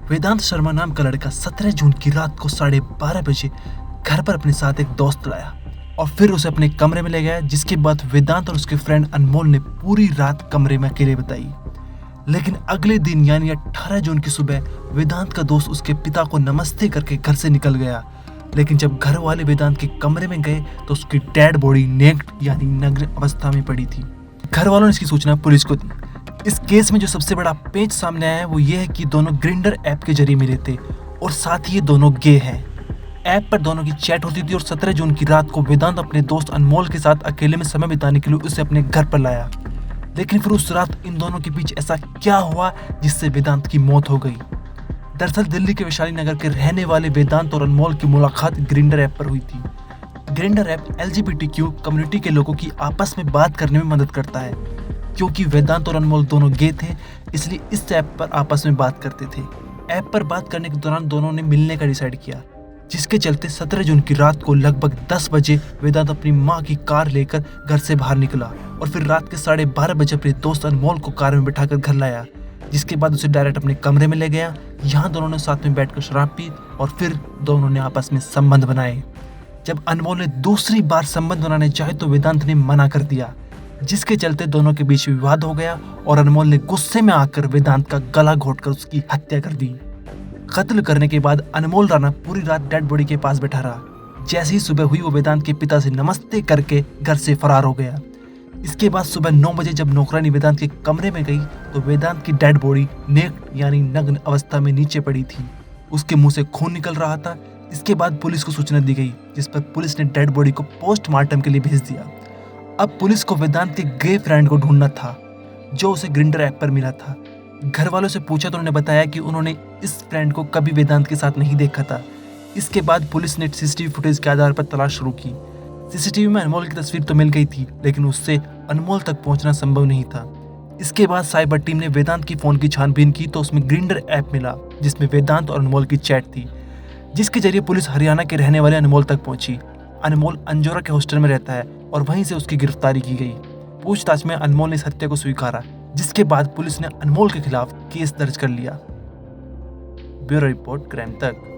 वेदांत शर्मा नाम का लड़का 17 जून की रात को 12:30 बजे घर पर अपने साथ एक दोस्त लाया और फिर उसे अपने कमरे में ले गया, जिसके बाद वेदांत और उसके फ्रेंड अनमोल ने पूरी रात कमरे में अकेले बिताई। लेकिन अगले दिन यानी 18 जून की सुबह वेदांत का दोस्त उसके पिता को नमस्ते करके घर से निकल गया। लेकिन जब घर वाले वेदांत के कमरे में गए तो उसकी डेड बॉडी नेक्ड यानी नग्न अवस्था में पड़ी थी। घर वालों ने इसकी सूचना पुलिस को दी। इस केस में जो सबसे बड़ा पेच सामने आया है वो ये है कि दोनों ग्रिंडर ऐप के जरिए मिले थे और साथ ही ये दोनों गे हैं। ऐप पर दोनों की चैट होती थी और 17 जून की रात को वेदांत अपने दोस्त अनमोल के साथ अकेले में समय बिताने के लिए उसे अपने घर पर लाया। लेकिन फिर उस रात इन दोनों के बीच ऐसा क्या हुआ जिससे वेदांत की मौत हो गई। दरअसल दिल्ली के वैशाली नगर के रहने वाले वेदांत और अनमोल की मुलाकात ग्रिंडर ऐप पर हुई थी। ग्रिंडर ऐप LGBTQ कम्युनिटी के लोगों की आपस में बात करने में मदद करता है। क्योंकि वेदांत और अनमोल दोनों गे थे, इसलिए इस ऐप पर आपस में बात करते थे। ऐप पर बात करने के दौरान दोनों ने मिलने का डिसाइड किया, जिसके चलते 17 जून की रात को लगभग 10 बजे वेदांत अपनी माँ की कार लेकर घर से बाहर निकला और फिर रात के 12:30 बजे अपने दोस्त अनमोल को कार में बिठाकर घर लाया, जिसके बाद उसे डायरेक्ट अपने कमरे में ले गया। यहाँ दोनों ने साथ में बैठकर शराब पी और फिर दोनों ने आपस में संबंध बनाए। जब अनमोल ने दूसरी बार संबंध बनाने चाहे तो वेदांत ने मना कर दिया, जिसके चलते दोनों के बीच विवाद हो गया और अनमोल ने गुस्से में आकर वेदांत का गला घोंटकर उसकी हत्या कर दी। कत्ल करने के बाद अनमोल राणा पूरी रात डेड बॉडी के पास बैठा रहा। जैसे ही सुबह हुई वो वेदांत के पिता से नमस्ते करके घर से फरार हो गया। इसके बाद सुबह 9 बजे जब नौकरानी वेदांत के कमरे में गई तो वेदांत की डेड बॉडी नेक्ड यानी नग्न अवस्था में नीचे पड़ी थी। उसके मुंह से खून निकल रहा था। इसके बाद पुलिस को सूचना दी गई, जिस पर पुलिस ने डेड बॉडी को पोस्टमार्टम के लिए भेज दिया। अब पुलिस को वेदांत के गे फ्रेंड को ढूंढना था जो उसे ग्रिंडर ऐप पर मिला था। घर वालों से पूछा तो उन्होंने बताया कि उन्होंने इस फ्रेंड को कभी वेदांत के साथ नहीं देखा था। इसके बाद पुलिस ने CCTV फुटेज के आधार पर तलाश शुरू की। CCTV में अनमोल की तस्वीर तो मिल गई थी, लेकिन उससे अनमोल तक पहुंचना संभव नहीं था। इसके बाद साइबर टीम ने वेदांत की फोन की छानबीन की तो उसमें ग्रिंडर ऐप मिला, जिसमें वेदांत और अनमोल की चैट थी, जिसके जरिए पुलिस हरियाणा के रहने वाले अनमोल तक पहुंची। अनमोल अंजोरा के हॉस्टल में रहता है और वहीं से उसकी गिरफ्तारी की गई। पूछताछ में अनमोल ने इस हत्या को स्वीकारा, जिसके बाद पुलिस ने अनमोल के खिलाफ केस दर्ज कर लिया। ब्यूरो रिपोर्ट क्राइम तक।